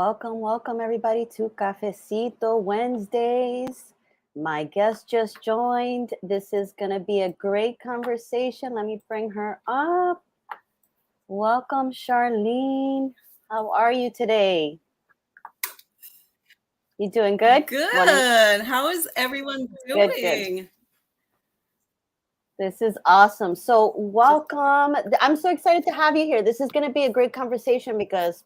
Welcome everybody to Cafecito Wednesdays. My guest just joined. This is going to be a great conversation. Let me bring her up. Welcome, Charlene. How are you today? You doing good? Good. How is everyone Good. doing? This is awesome. So, welcome. I'm so excited to have you here. This is going to be a great conversation because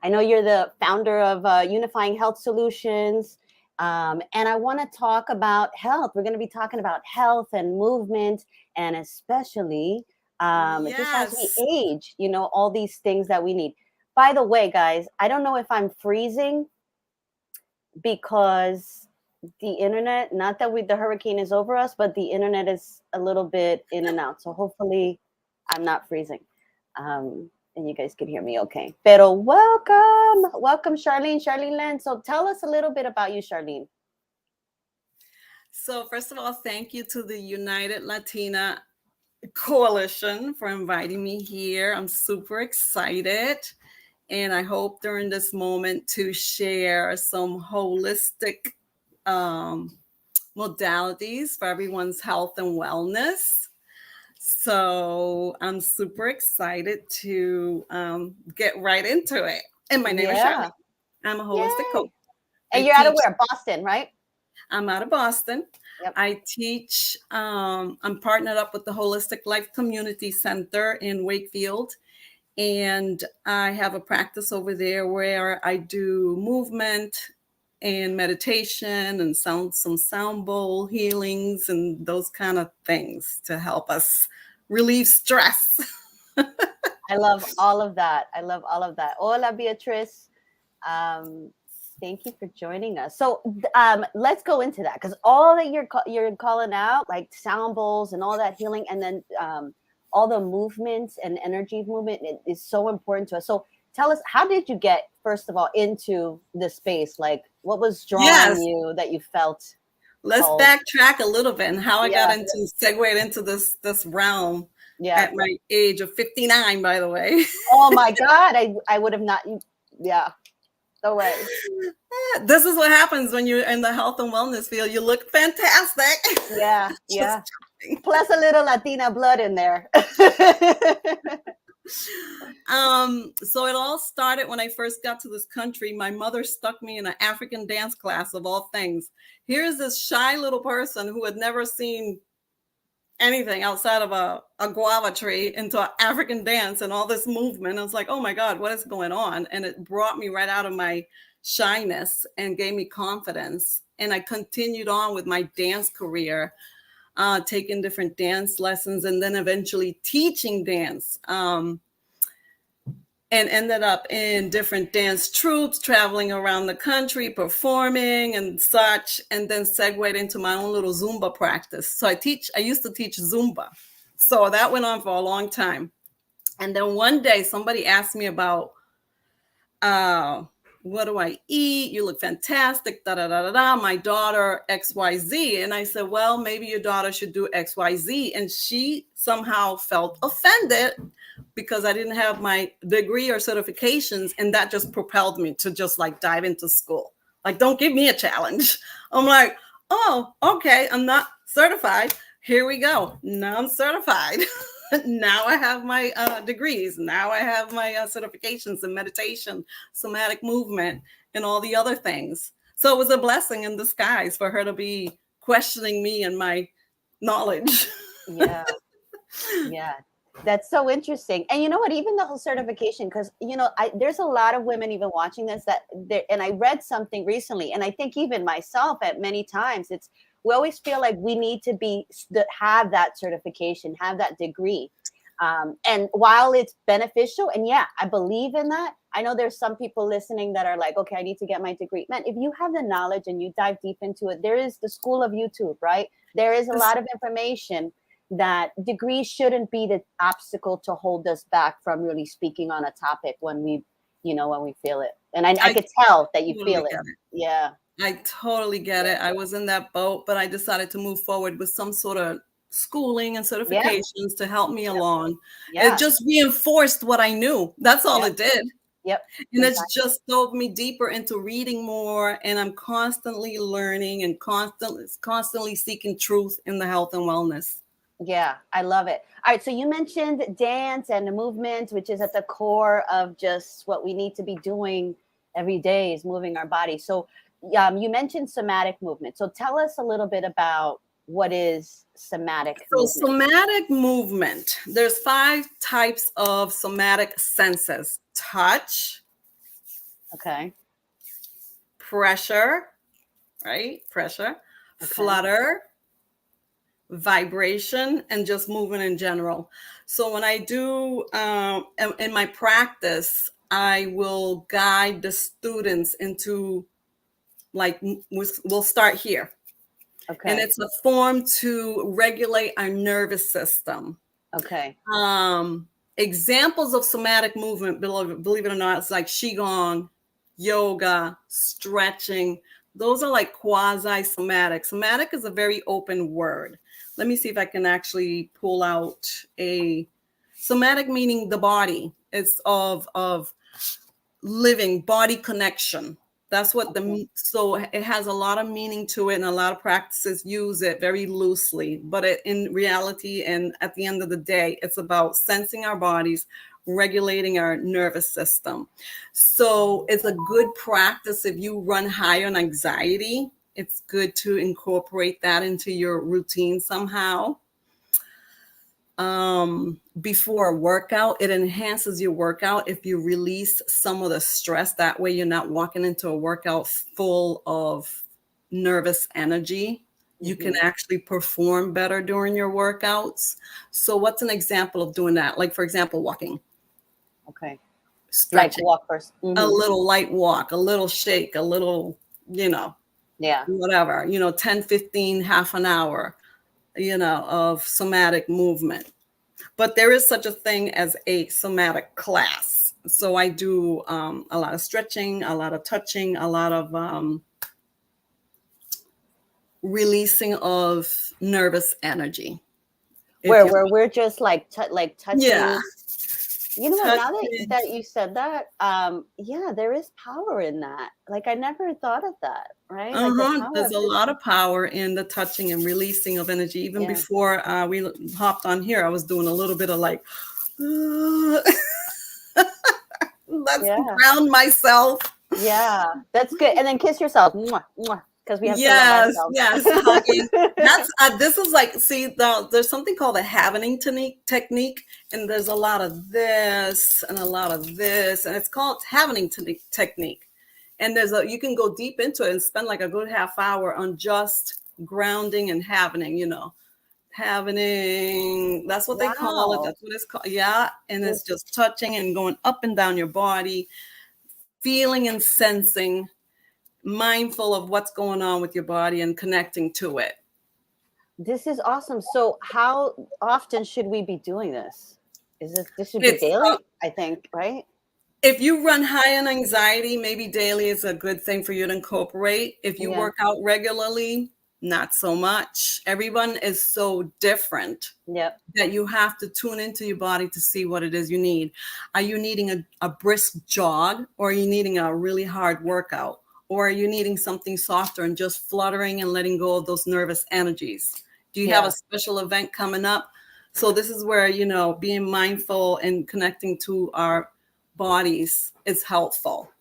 I know you're the founder of Unifying Health Solutions. And I want to talk about health. We're going to be talking about health and movement, and especially just as we Yes. age, all these things that we need. By the way, guys, I don't know if I'm freezing because the internet, not that the hurricane is over us, but the internet is a little bit in and out. So hopefully I'm not freezing. And you guys can hear me okay. Pero welcome, Charlene. Charlene Len. So tell us a little bit about you, Charlene. So, first of all, thank you to the United Latina Coalition for inviting me here. I'm super excited. And I hope during this moment to share some holistic modalities for everyone's health and wellness. So I'm super excited to get right into it. And my name is Charlene. I'm a holistic coach. And you're out of where? Boston, right? I'm out of Boston. Yep. I teach, I'm partnered up with the Holistic Life Community Center in Wakefield. And I have a practice over there where I do movement and meditation and some sound bowl healings and those kind of things to help us relieve stress. I love all of that. Hola, Beatrice. Thank you for joining us. So let's go into that because all that you're calling out, like sound bowls and all that healing, and then all the movements and energy movement is so important to us. So tell us, how did you get, first of all, into this space? Like, what was drawing you that you felt? Let's backtrack a little bit and how I got segued into this realm at my age of 59, by the way. Oh my God, I would have not. Yeah. No way. This is what happens when you're in the health and wellness field. You look fantastic. Yeah. Plus a little Latina blood in there. So it all started when I first got to this country. My mother stuck me in an African dance class of all things. Here's this shy little person who had never seen anything outside of a guava tree into an African dance and all this movement. I was like, oh my God, what is going on? And it brought me right out of my shyness and gave me confidence. And I continued on with my dance career, taking different dance lessons and then eventually teaching dance. And ended up in different dance troupes, traveling around the country, performing and such, and then segued into my own little Zumba practice. So I used to teach Zumba. So that went on for a long time. And then one day somebody asked me about, what do I eat? You look fantastic, my daughter, XYZ. And I said, well, maybe your daughter should do XYZ. And she somehow felt offended because I didn't have my degree or certifications. And that just propelled me to just like dive into school. Like, don't give me a challenge. I'm like, oh, okay, I'm not certified. Here we go. Now I'm certified. Now I have my degrees. Now I have my certifications in meditation, somatic movement, and all the other things. So it was a blessing in disguise for her to be questioning me and my knowledge. Yeah. That's so interesting. And you know what, even the whole certification, because, there's a lot of women even watching this and I read something recently, and I think even myself at many times, we always feel like we need to have that certification, have that degree. And while it's beneficial, and I believe in that, I know there's some people listening that are like, okay, I need to get my degree. Man, if you have the knowledge and you dive deep into it, there is the school of YouTube, right? There is a lot of information. That degrees shouldn't be the obstacle to hold us back from really speaking on a topic when we feel it. And I could tell that you feel it. Yeah. I totally get it. I was in that boat, but I decided to move forward with some sort of schooling and certifications to help me along. It just reinforced what I knew. That's all it did. Yep. And it's Exactly. just dove me deeper into reading more. And I'm constantly learning and constantly seeking truth in the health and wellness. Yeah, I love it. All right, so you mentioned dance and the movement, which is at the core of just what we need to be doing every day is moving our body. So, you mentioned somatic movement. So, tell us a little bit about what is somatic So movement. somatic movement, there's 5 types of somatic senses: touch, Okay. pressure, right? Pressure, Okay. flutter, vibration, and just movement in general. So when I do in my practice, I will guide the students into, like, we'll start here. And Okay. it's a form to regulate our nervous system. Okay. Um, Examples of somatic movement, believe it or not, it's like qigong, yoga, stretching. Those are like quasi somatic. Somatic is a very open word. Let me see if I can actually pull out a somatic, meaning the body. It's of living body connection. That's what Okay. so it has a lot of meaning to it, and a lot of practices use it very loosely. But in reality, and at the end of the day, it's about sensing our bodies, regulating our nervous system. So it's a good practice if you run high on anxiety. It's good to incorporate that into your routine somehow. Before a workout, it enhances your workout if you release some of the stress. That way you're not walking into a workout full of nervous energy. You can Hmm. actually perform better during your workouts. So what's an example of doing that? Like, for example, walking, Okay. Like stretching, walk first. a Hmm. little light walk, a little shake, a little, Yeah. whatever, 10, 15, half an hour, of somatic movement. But there is such a thing as a somatic class. So I do a lot of stretching, a lot of touching, a lot of releasing of nervous energy. If you, Where we're just like like yeah, touching. You know what? Now that touching. you said that, yeah, there is power in that. Like I never thought of that, right? Like the power There's of a just lot of power in the touching and releasing of energy. Even yeah, before we hopped on here, I was doing a little bit of like, let's yeah, ground myself. yeah. That's good. And then kiss yourself, because we have to love Yes, ourselves. yes, hugging. That's this is like, see, there's something called the Havening technique, and there's a lot of this and a lot of this, and it's called Havening technique. And you can go deep into it and spend like a good half hour on just grounding and Havening. Havening, that's what they call it. Wow. That's what it's called. Yeah, and it's This just touching and going up and down your body, feeling and sensing, mindful of what's going on with your body and connecting to it. this is awesome. So how often should we be doing this? This should be It's daily, I think, right? If you run high on anxiety, maybe daily is a good thing for you to incorporate. If you Yeah. work out regularly, not so much. Everyone is so different Yep. that you have to tune into your body to see what it is you need. Are you needing a brisk jog, or are you needing a really hard workout? Or are you needing something softer and just fluttering and letting go of those nervous energies? Do you have a Yeah. special event coming up? So this is where, being mindful and connecting to our bodies is helpful.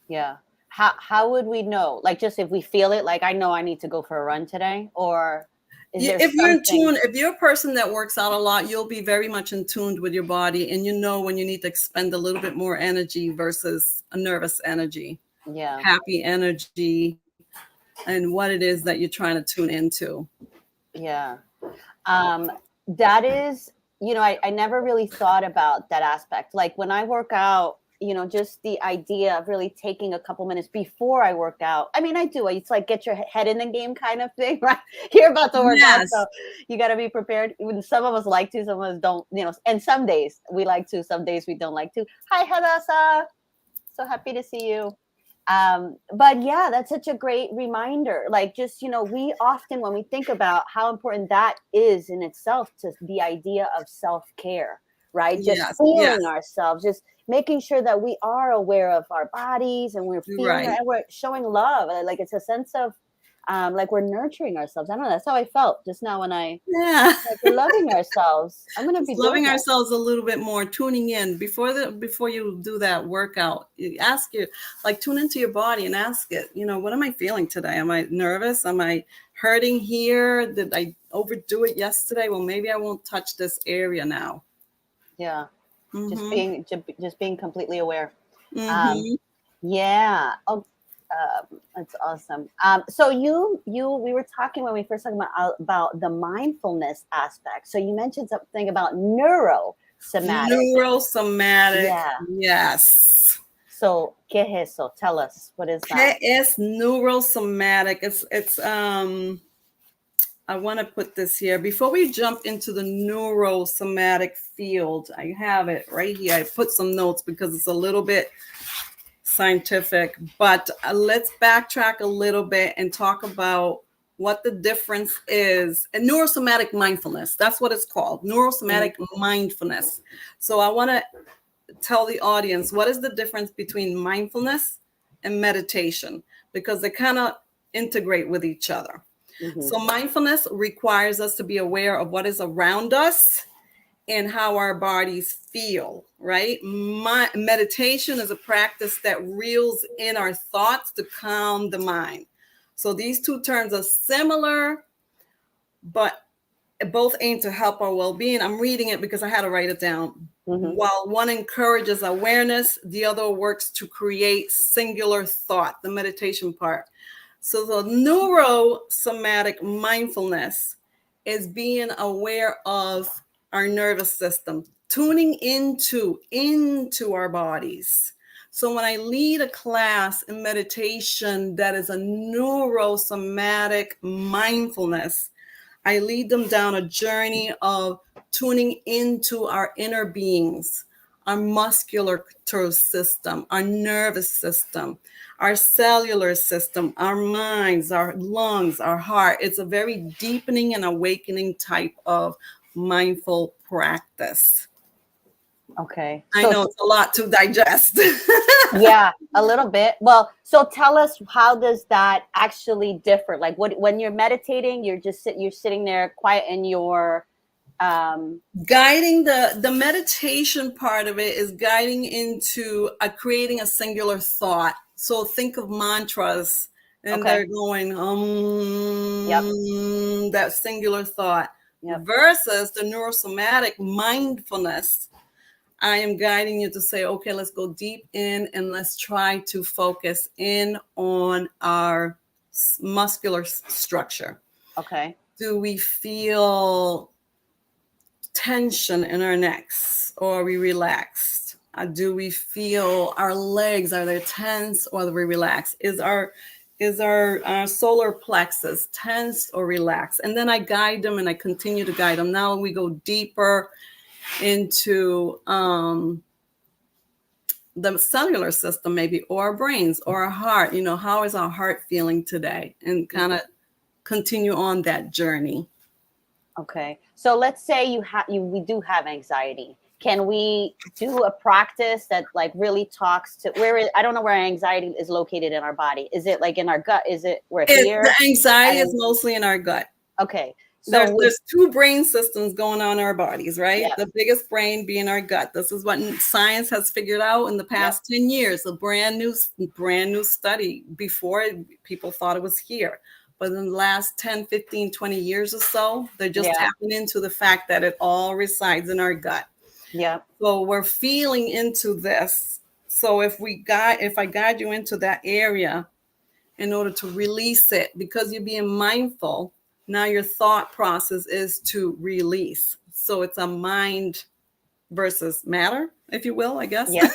Yeah. How would we know? Like just if we feel it, like I know I need to go for a run today, or is there If you're in something? tune, if you're a person that works out a lot, you'll be very much in tune with your body, and you know when you need to expend a little bit more energy versus a nervous energy, Yeah. happy energy, and what it is that you're trying to tune into. Yeah. Um, that is, I never really thought about that aspect. Like when I work out, just the idea of really taking a couple minutes before I work out. I mean, I do. It's like get your head in the game kind of thing, right? You're about to work out, so Yes. you got to be prepared. Even some of us like to, some of us don't, and some days we like to, some days we don't like to. Hi, Hadassah. So happy to see you. But yeah, that's such a great reminder. Like just, we often when we think about how important that is in itself to the idea of self-care, right? Just Yes. Yes. feeling ourselves, just making sure that we are aware of our bodies and we're feeling Right. and we're showing love. Like it's a sense of like we're nurturing ourselves. I don't know. That's how I felt just now when Yeah. like we're loving ourselves. I'm gonna Just be doing loving that. ourselves a little bit more, tuning in before you do that workout. You ask you, like, tune into your body and ask it, what am I feeling today? Am I nervous? Am I hurting here? Did I overdo it yesterday? Well, maybe I won't touch this area now. Yeah. Mm-hmm. Just being completely aware. Um, Mm-hmm. yeah. Oh, that's awesome. So we were talking when we first talked about the mindfulness aspect. So you mentioned something about neurosomatic. Neurosomatic, Yeah. yes. So, ¿qué es eso? Tell us. What is that? ¿Qué es neurosomatic? It's I want to put this here before we jump into the neurosomatic field. I have it right here. I put some notes because it's a little bit scientific, but let's backtrack a little bit and talk about what the difference is. And neurosomatic mindfulness, that's what it's called, neurosomatic mindfulness. So I want to tell the audience what is the difference between mindfulness and meditation, because they kind of integrate with each other. So mindfulness requires us to be aware of what is around us and how our bodies feel, right? Meditation is a practice that reels in our thoughts to calm the mind. So these two terms are similar, but both aim to help our well-being. I'm reading it because I had to write it down. While one encourages awareness, the other works to create singular thought, the meditation part. So the neurosomatic mindfulness is being aware of our nervous system, tuning into our bodies. So when I lead a class in meditation that is a neurosomatic mindfulness, I lead them down a journey of tuning into our inner beings, our muscular system, our nervous system, our cellular system, our minds, our lungs, our heart. It's a very deepening and awakening type of mindful practice. Okay. I know it's a lot to digest. Yeah, a little bit. Well, so tell us, how does that actually differ? Like when you're meditating, you're sitting there quiet and you're guiding the meditation part of it is guiding into creating a singular thought. So think of mantras and okay. they're going Yep. that singular thought Yep. versus the neurosomatic mindfulness. I am guiding you to say, okay, let's go deep in and let's try to focus in on our muscular structure. Okay. Do we feel tension in our necks, or are we relaxed? Do we feel our legs, are they tense or are we relaxed? Is our solar plexus tense or relaxed? And then I guide them and I continue to guide them. Now we go deeper into the cellular system, maybe, or our brains or our heart. How is our heart feeling today? And kind of continue on that journey. Okay. So let's say we do have anxiety. Can we do a practice that like really talks to I don't know where anxiety is located in our body. Is it like in our gut? Is it we're here? The anxiety is mostly in our gut. Okay. So there's two brain systems going on in our bodies, right? Yes. The biggest brain being our gut. This is what science has figured out in the past 10 years. A brand new study. Before, people thought it was here. But in the last 10, 15, 20 years or so, they're just tapping into the fact that it all resides in our gut. Yeah. So we're feeling into this. So if I guide you into that area in order to release it, because you're being mindful, now your thought process is to release. So it's a mind versus matter, if you will, I guess. Yeah.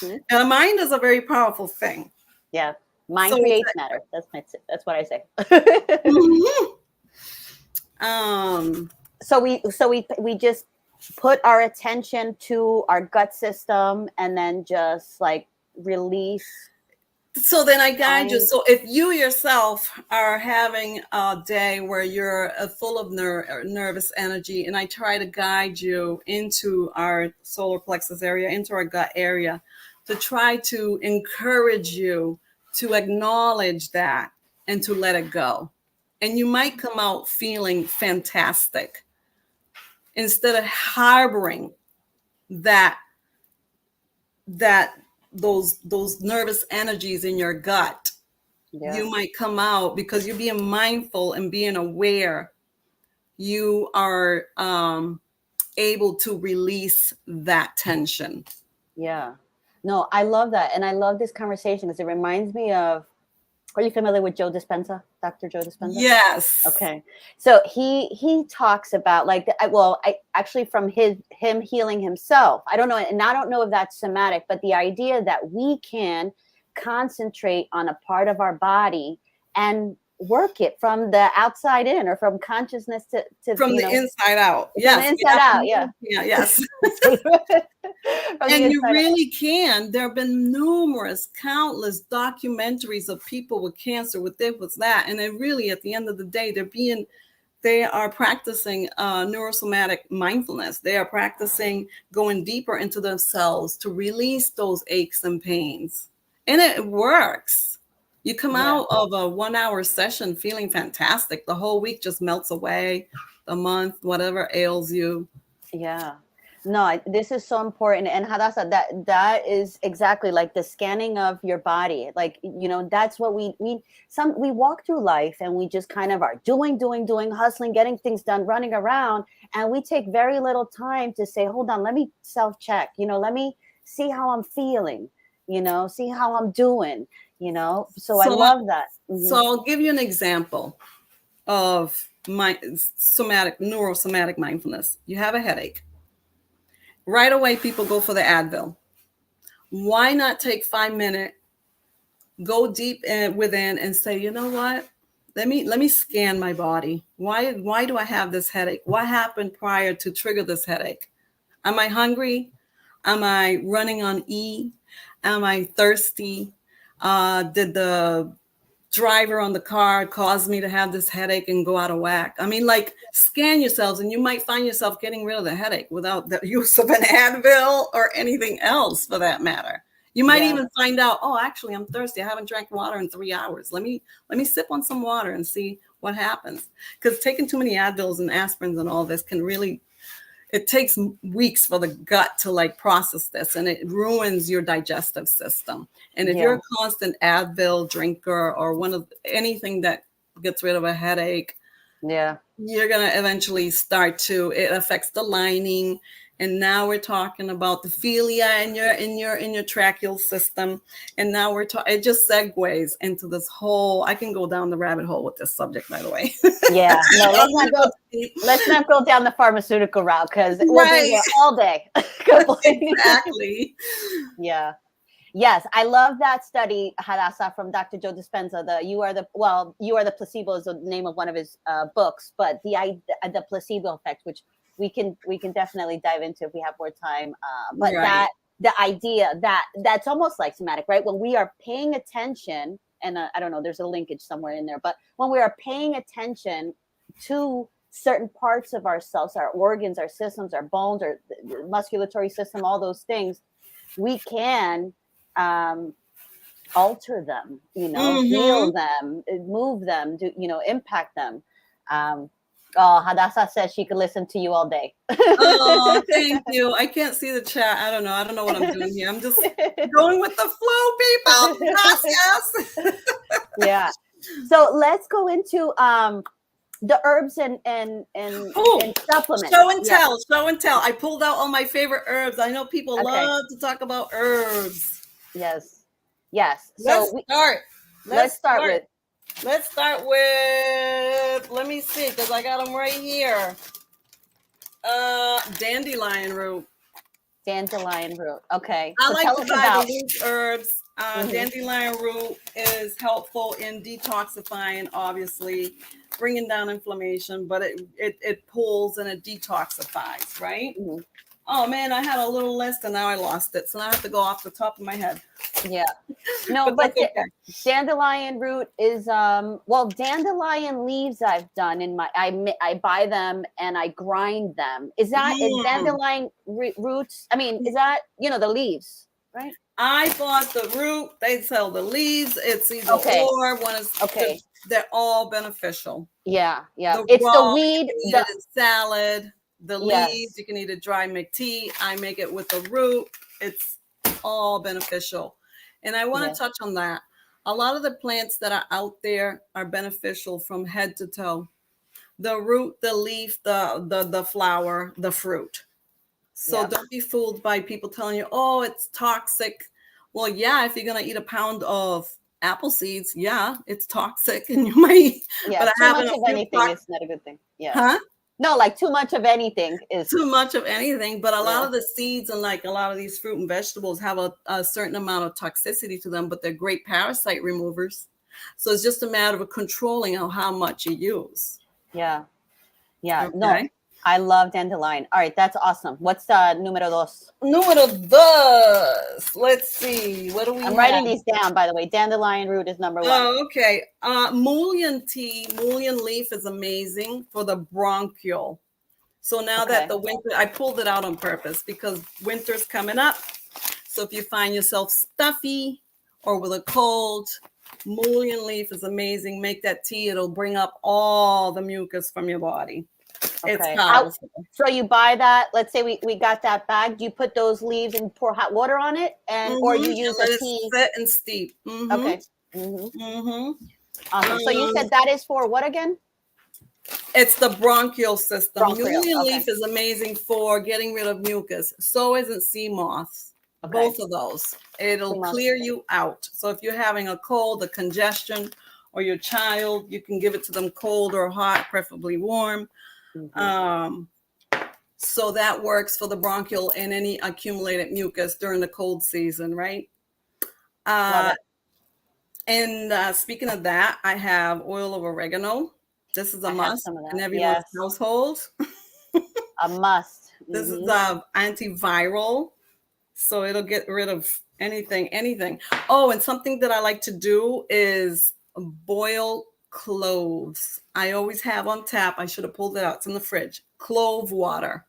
And a mind is a very powerful thing. Yeah. Mind creates matter. That's what I say. So we just put our attention to our gut system and then just like release. So then I guide you. Find, So if you yourself are having a day where you're full of nervous energy, and I try to guide you into our solar plexus area, into our gut area, to try to encourage you to acknowledge that and to let it go. And you might come out feeling fantastic instead of harboring that that those nervous energies in your gut. yeah. You might come out because you're being mindful and being aware. You are able to release that tension. Yeah. No, I love that. And I love this conversation because it reminds me of, are you familiar with Joe Dispenza, Dr. Joe Dispenza? Yes. Okay. So he talks about like I actually from him healing himself. I don't know, and I don't know if that's somatic, but the idea that we can concentrate on a part of our body and work it from the outside in, or from consciousness to From the inside out. from the Yes. inside out. Yeah. Yeah, yes. From the And you inside out. really can. There have been numerous, countless documentaries of people with cancer, with this, with that. And then really at the end of the day, they are practicing neurosomatic mindfulness. They are practicing going deeper into themselves to release those aches and pains. And it works. You come Yeah. out of a 1 hour session feeling fantastic. The whole week just melts away, the month, whatever ails you. Yeah. No, this is so important. And Hadassah, that is exactly like the scanning of your body. Like, that's what we walk through life and we just kind of are doing, hustling, getting things done, running around. And we take very little time to say, hold on, let me self-check, let me see how I'm feeling, see how I'm doing, So I So, love that. so I'll give you an example of my neurosomatic mindfulness. You have a headache. Right away, people go for the Advil. Why not take 5 minutes, go deep within, and say, you know what? Let me scan my body. Why do I have this headache? What happened prior to trigger this headache? Am I hungry? Am I running on E? Am I thirsty? Did the driver on the car caused me to have this headache and go out of whack? I mean, like, scan yourselves and you might find yourself getting rid of the headache without the use of an Advil or anything else for that matter. You might even find out, oh, actually, I'm thirsty. I haven't drank water in 3 hours. Let me sip on some water and see what happens. Because taking too many Advils and aspirins and all this can really, it takes weeks for the gut to like process this, and it ruins your digestive system. And if you're a constant Advil drinker or anything that gets rid of a headache, you're going to eventually it affects the lining. And now we're talking about the philia in your tracheal system. And now it just segues into this whole, I can go down the rabbit hole with this subject, by the way. Yeah, no, let's not go down the pharmaceutical route because we'll be here all day. Exactly. Yeah. Yes, I love that study, Hadassah, from Dr. Joe Dispenza. You Are the Placebo is the name of one of his books, but the placebo effect, which we can definitely dive into if we have more time. But the idea that's almost like somatic, right? When we are paying attention, and I don't know, there's a linkage somewhere in there, but when we are paying attention to certain parts of ourselves, our organs, our systems, our bones, our musculatory system, all those things, we can alter them, heal them, move them, impact them. Hadassah says she could listen to you all day. Oh, thank you. I can't see the chat. I don't know what I'm doing here. I'm just going with the flow, people. Gracias. Yeah. So let's go into the herbs and supplements. Show and tell. I pulled out all my favorite herbs. I know people love to talk about herbs. Yes. So let's start with, let me see, because I got them right here. Dandelion root. Okay. I like to buy the root herbs. Dandelion root is helpful in detoxifying, obviously, bringing down inflammation, but it pulls and it detoxifies, right? Oh man, I had a little list and now I lost it. So now I have to go off the top of my head. Yeah. No, But but that's okay. dandelion root is well, dandelion leaves I've done in my I buy them and I grind them. Is dandelion roots? I mean, is that, the leaves, right? I bought the root. They sell the leaves. It's either Okay. or. One is Okay. they're all beneficial. Yeah, yeah. The It's the raw, weed. you can eat it in salad. The leaves, Yes. you can eat it dry, make tea. I make it with the root. It's all beneficial. And I want to touch on that. A lot of the plants that are out there are beneficial from head to toe. The root, the leaf, the flower, the fruit. So don't be fooled by people telling you, oh, it's toxic. Well, yeah, if you're going to eat a pound of apple seeds, yeah, it's toxic and you might. Yeah, but too much of anything is not a good thing. Yeah. Huh? No, like too much of anything is too much of anything. But a lot of the seeds and like a lot of these fruit and vegetables have a certain amount of toxicity to them, but they're great parasite removers. So it's just a matter of controlling how much you use. Yeah. Yeah. Okay. No, I love dandelion. All right, that's awesome. What's número dos? Número dos. Let's see. What do we I'm have? writing these down, by the way. Dandelion root is number one. Oh, okay. Mullein tea, mullein leaf is amazing for the bronchial. So now that the winter, I pulled it out on purpose because winter's coming up. So if you find yourself stuffy or with a cold, mullein leaf is amazing. Make that tea. It'll bring up all the mucus from your body. Okay. It's powerful. So you buy that. Let's say we got that bag. Do you put those leaves and pour hot water on it, or you use let a it tea? sit and steep. Okay. Awesome. So you said that is for what again? It's the bronchial system. Mullein leaf is amazing for getting rid of mucus. So isn't sea moss. Both of those. It'll clear you out. So if you're having a cold, a congestion, or your child, you can give it to them cold or hot, preferably warm. So that works for the bronchial and any accumulated mucus during the cold season, right? And speaking of that, I have oil of oregano. This is a must in everyone's household. A must. This is antiviral, so it'll get rid of anything. Oh, and something that I like to do is boil cloves. I always have on tap. I should have pulled it out. It's in the fridge. Clove water.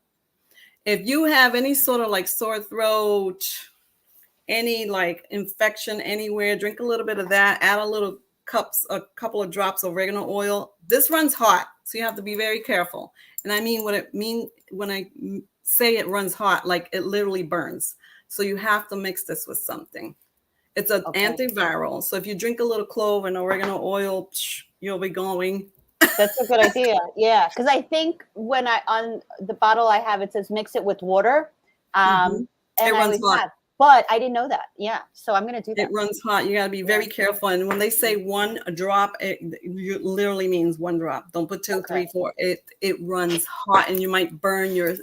If you have any sort of like sore throat, any like infection anywhere, drink a little bit of that. Add a couple of drops of oregano oil. This runs hot, so you have to be very careful. And I mean what it means when I say it runs hot, like it literally burns. So you have to mix this with something. It's an antiviral. So if you drink a little clove and oregano oil, you'll be going. That's a good idea. Yeah, because I think when on the bottle I have, it says mix it with water. And it runs hot. But I didn't know that. Yeah, so I'm going to do that. It runs hot. You got to be very careful. And when they say one drop, it literally means one drop. Don't put 2, 3, 4. It runs hot, and you might burn your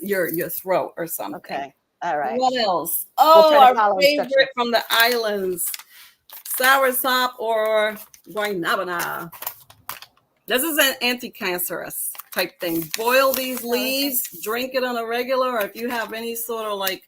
throat or something. Okay. All right. What else? Oh, our favorite from the islands, soursop or guanabana. This is an anti-cancerous type thing. Boil these leaves, drink it on a regular, or if you have any sort of like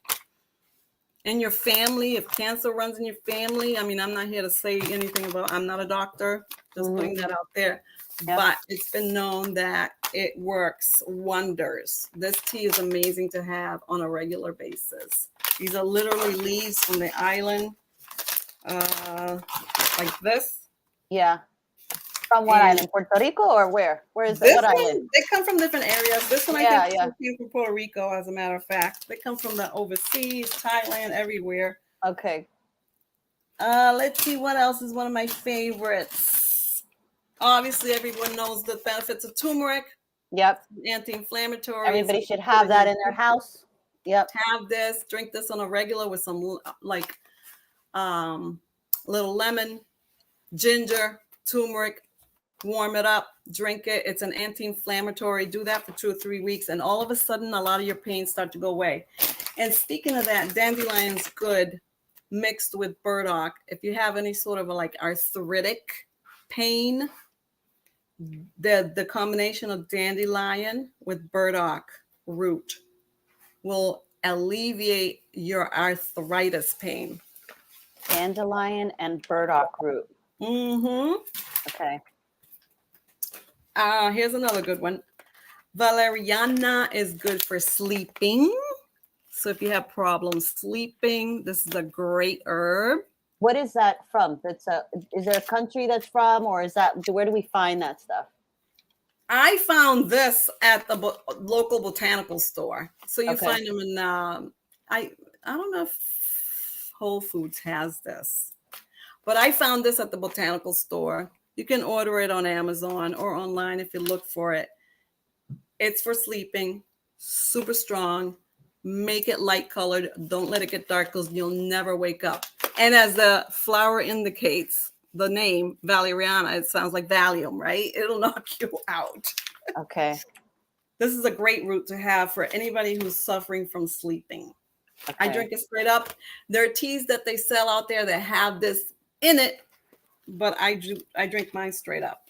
in your family, if cancer runs in your family. I mean, I'm not here to say anything about, I'm not a doctor, just putting that out there. Yep. But it's been known that it works wonders. This tea is amazing to have on a regular basis. These are literally leaves from the island, like this. Yeah. From what island? Puerto Rico or where? Where is it? What island? They come from different areas. This one I think came from Puerto Rico, as a matter of fact. They come from the overseas, Thailand, everywhere. Okay. Let's see what else is one of my favorites. Obviously, everyone knows the benefits of turmeric. Yep. Anti-inflammatory. Everybody should have that in their house. Yep. Have this. Drink this on a regular with some like little lemon, ginger, turmeric. Warm it up, drink it. It's an anti-inflammatory. Do that for 2 or 3 weeks, and all of a sudden, a lot of your pains start to go away. And speaking of that, dandelion's good mixed with burdock. If you have any sort of like arthritic pain, the combination of dandelion with burdock root will alleviate your arthritis pain. Dandelion and burdock root. Mm-hmm. Okay. Here's another good one. Valeriana is good for sleeping. So if you have problems sleeping, this is a great herb. What is that from? Is there a country that's from, or is that where do we find that stuff? I found this at the local botanical store. So you Okay. find them in I don't know if Whole Foods has this, but I found this at the botanical store. You can order it on Amazon or online if you look for it. It's for sleeping, super strong. Make it light colored. Don't let it get dark because you'll never wake up. And as the flower indicates, the name Valeriana, it sounds like Valium, right? It'll knock you out. Okay. This is a great root to have for anybody who's suffering from sleeping. Okay. I drink it straight up. There are teas that they sell out there that have this in it, but I drink mine straight up,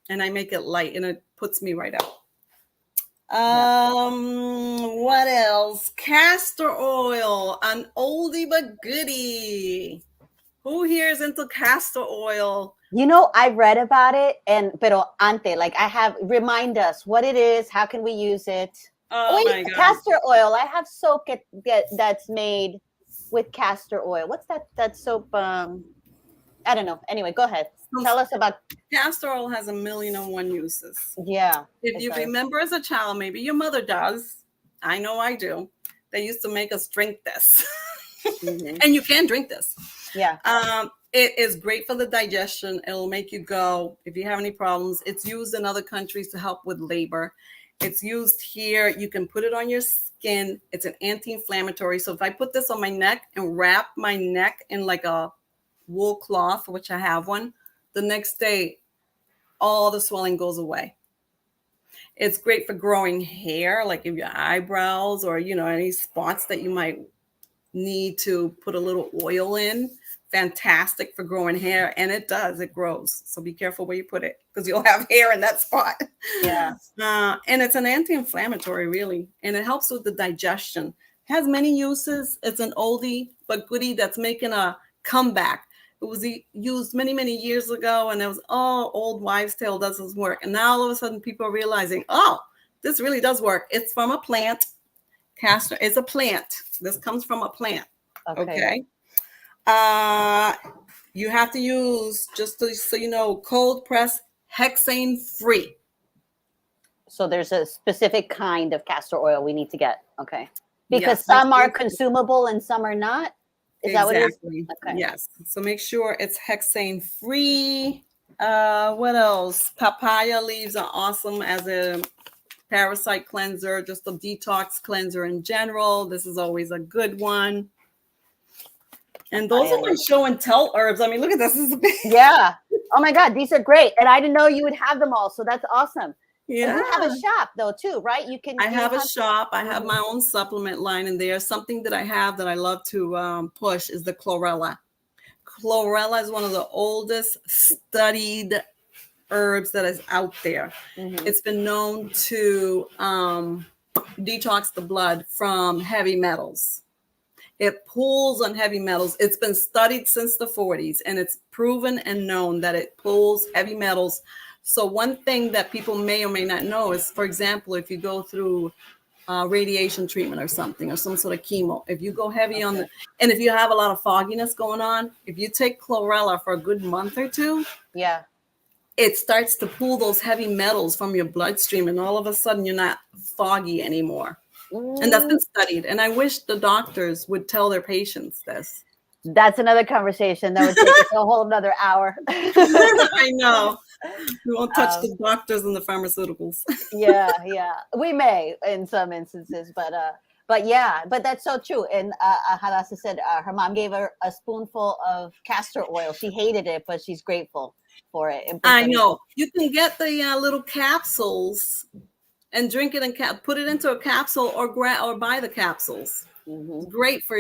and I make it light, and it puts me right out. What else? Castor oil, an oldie but goodie. Who here is into castor oil? You know, I read about it, pero ante, like remind us what it is, how can we use it? Oh my God. Castor oil. I have soap that's made with castor oil. What's that soap? I don't know. Anyway, go ahead. Tell us about castor oil. Has 1,000,001 uses. Yeah. If you remember as a child, maybe your mother does. I know I do. They used to make us drink this. Mm-hmm. And you can drink this. Yeah. It is great for the digestion. It'll make you go if you have any problems. It's used in other countries to help with labor. It's used here. You can put it on your skin. It's an anti-inflammatory. So if I put this on my neck and wrap my neck in like a wool cloth, which I have one, the next day, all the swelling goes away. It's great for growing hair, like if your eyebrows or, any spots that you might need to put a little oil in. Fantastic for growing hair, and it grows. So be careful where you put it because you'll have hair in that spot. Yeah. And it's an anti-inflammatory, really, and it helps with the digestion. It has many uses. It's an oldie but goodie that's making a comeback. It was used many, many years ago, and it was old wives' tale doesn't work. And now all of a sudden people are realizing, this really does work. It's from a plant. Castor is a plant. This comes from a plant. Okay. You have to use, just so you know, cold press, hexane free. So there's a specific kind of castor oil we need to get. Okay. Because some are consumable and some are not. Is that what it is? Okay. Yes. So make sure it's hexane free. What else? Papaya leaves are awesome as a parasite cleanser, just a detox cleanser in general. This is always a good one. And those are my show and tell herbs. I mean, look at this. Yeah. Oh my God, these are great. And I didn't know you would have them all. So that's awesome. Yeah. And you have a shop though too, right? I have a shop. I have my own supplement line in there. Something that I have that I love to push is the chlorella. Chlorella is one of the oldest studied herbs that is out there. Mm-hmm. It's been known to detox the blood from heavy metals. It pulls on heavy metals. It's been studied since the 40s, and it's proven and known that it pulls heavy metals. So one thing that people may or may not know is, for example, if you go through radiation treatment or something, or some sort of chemo, if you go heavy on and if you have a lot of fogginess going on, if you take chlorella for a good month or two, it starts to pull those heavy metals from your bloodstream, and all of a sudden you're not foggy anymore. And that's been studied. And I wish the doctors would tell their patients this. That's another conversation that would take us a whole another hour. I know. We won't touch the doctors and the pharmaceuticals. Yeah. We may in some instances, but that's so true. And Hadassah said her mom gave her a spoonful of castor oil. She hated it, but she's grateful for it. I know. You can get the little capsules and drink it and put it into a capsule, or buy the capsules. Mm-hmm. Great for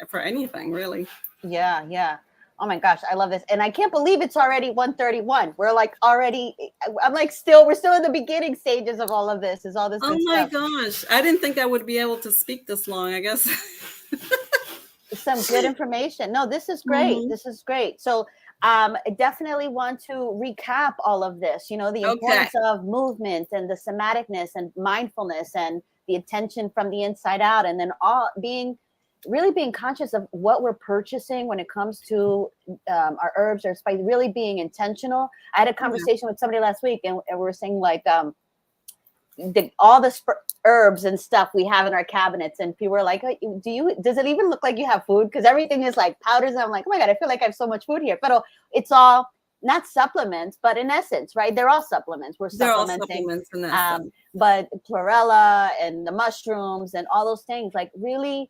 for anything, really. Yeah. Oh my gosh, I love this. And I can't believe it's already 1:31. We're like already, I'm like we're still in the beginning stages of all of this, is all this Oh good my stuff. gosh. I didn't think I would be able to speak this long, I guess. Some good information. No, this is great. Mhm. This is great. So I definitely want to recap all of this, the Okay. importance of movement and the somaticness and mindfulness and the attention from the inside out. And then really being conscious of what we're purchasing when it comes to our herbs or spice, really being intentional. I had a Yeah. conversation with somebody last week and we were saying like, all the herbs and stuff we have in our cabinets, and people are like, does it even look like you have food? Because everything is like powders, and I'm like, oh my god, I feel like I have so much food here. But it's all not supplements, but in essence, right, they're all supplements. We're They're all supplementing. supplements in that sense. But chlorella and the mushrooms and all those things, like really,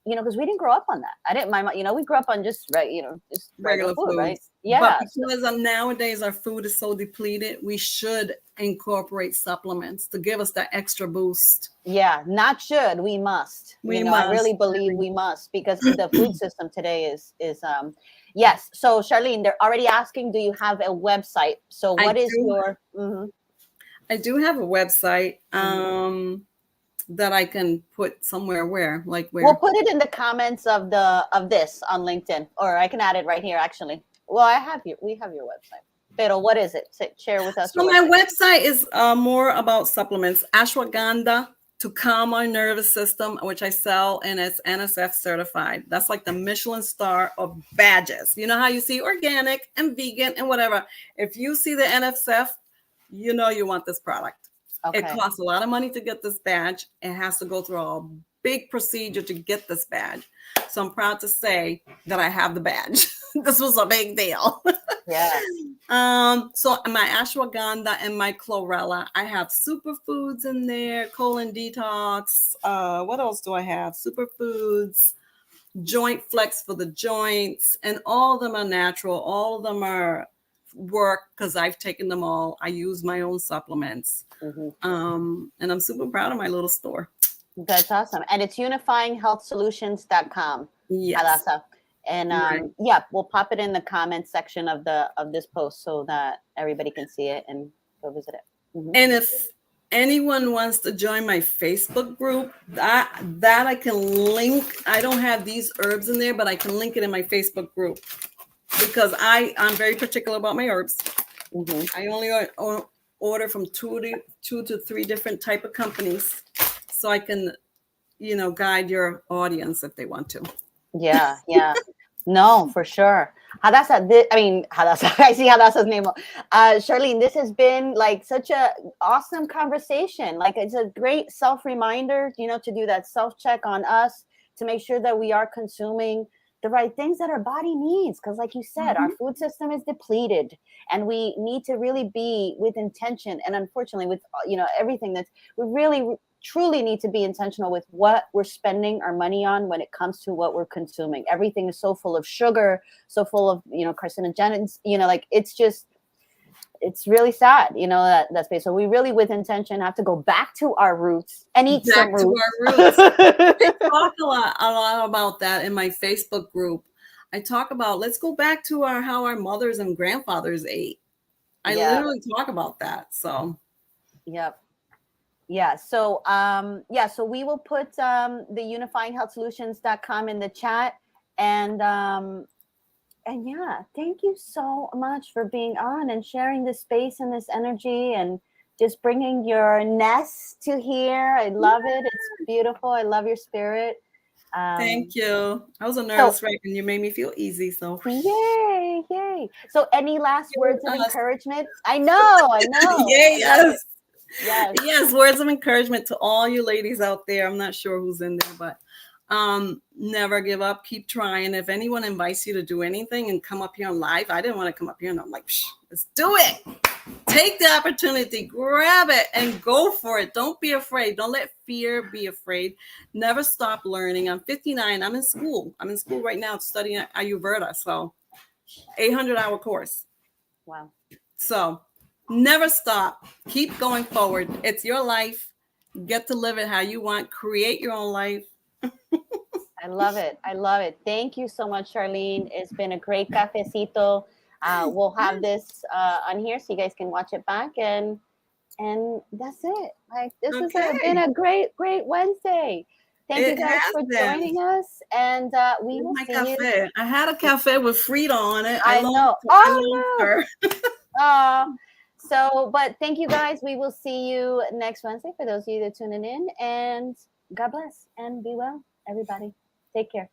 because we didn't grow up on that. I didn't. We grew up on just just regular Regular food, right? foods. But Yeah. because nowadays our food is so depleted, we should incorporate supplements to give us that extra boost. Yeah, not should, we must. We I must. really believe we must, because the food system today is yes. So Charlene, they're already asking, do you have a website? So I what is do your I do have a website mhm. that I can put somewhere where We'll put it in the comments of this on LinkedIn, or I can add it right here actually. Well, we have your website. Pero what is it? Share with us So your my website. website is more about supplements. Ashwagandha to calm our nervous system, which I sell, and it's NSF certified. That's like the Michelin star of badges. You know how you see organic and vegan and whatever. If you see the NSF, you know you want this product. It Okay. costs a lot of money to get this badge. It has to go through a big procedure to get this badge. So I'm proud to say that I have the badge. This was a big deal. Yes. So my ashwagandha and my chlorella, I have superfoods in there, colon detox. What else do I have? Superfoods, joint flex for the joints, and all of them are natural. All of them are work because I've taken them all. I use my own supplements. And I'm super proud of my little store. That's awesome. And it's unifyinghealthsolutions.com. Yes. Hadassah. And Right. yeah, we'll pop it in the comments section of this post so that everybody can see it and go visit it. And if anyone wants to join my Facebook group, that I can link. I don't have these herbs in there, but I can link it in my Facebook group because I'm very particular about my herbs. I only order from two to three different type of companies, so I can, guide your audience if they want to. Yeah, yeah. No, for sure. Hadassah, Hadassah, I see Hadassah's name. Charlene, this has been like such a awesome conversation. Like it's a great self-reminder, to do that self-check on us, to make sure that we are consuming the right things that our body needs. Because like you said, our food system is depleted and we need to really be with intention. And unfortunately, with, everything we really truly need to be intentional with what we're spending our money on when it comes to what we're consuming. Everything is so full of sugar, so full of, carcinogens, like it's really sad, that space. So we really, with intention, have to go back to our roots and eat some roots. To our roots. I talk a lot about that in my Facebook group. I talk about, let's go back to how our mothers and grandfathers ate. I literally talk about that. So, yep. Yeah. So, so we will put the unifyinghealthsolutions.com in the chat. And yeah, thank you so much for being on and sharing this space and this energy and just bringing your nest to here. I love it. It's beautiful. I love your spirit. Thank you. I was a nervous wreck and you made me feel easy. So yay. So any last words of encouragement? I know. Yes, words of encouragement to all you ladies out there. I'm not sure who's in there, but never give up, keep trying. If anyone invites you to do anything and come up here on live, I didn't want to come up here and I'm like, let's do it. Take the opportunity, grab it and go for it. Don't be afraid. Don't let fear be afraid. Never stop learning. I'm 59. I'm in school right now studying at Ayurveda. So 800-hour course. Wow. So never stop. Keep going forward. It's your life. Get to live it how you want. Create your own life. I love it. I love it. Thank you so much, Charlene. It's been a great cafecito. We'll have Yes. this on here so you guys can watch it back, and that's it. Like this has been Okay. a great Wednesday. Thank you It guys has for been. joining us, and we Here's will my see you. cafe. I had a cafe with Frida on it. I know. I lost Oh her. no. So, but thank you guys. We will see you next Wednesday for those of you that are tuning in. And God bless and be well, everybody. Take care.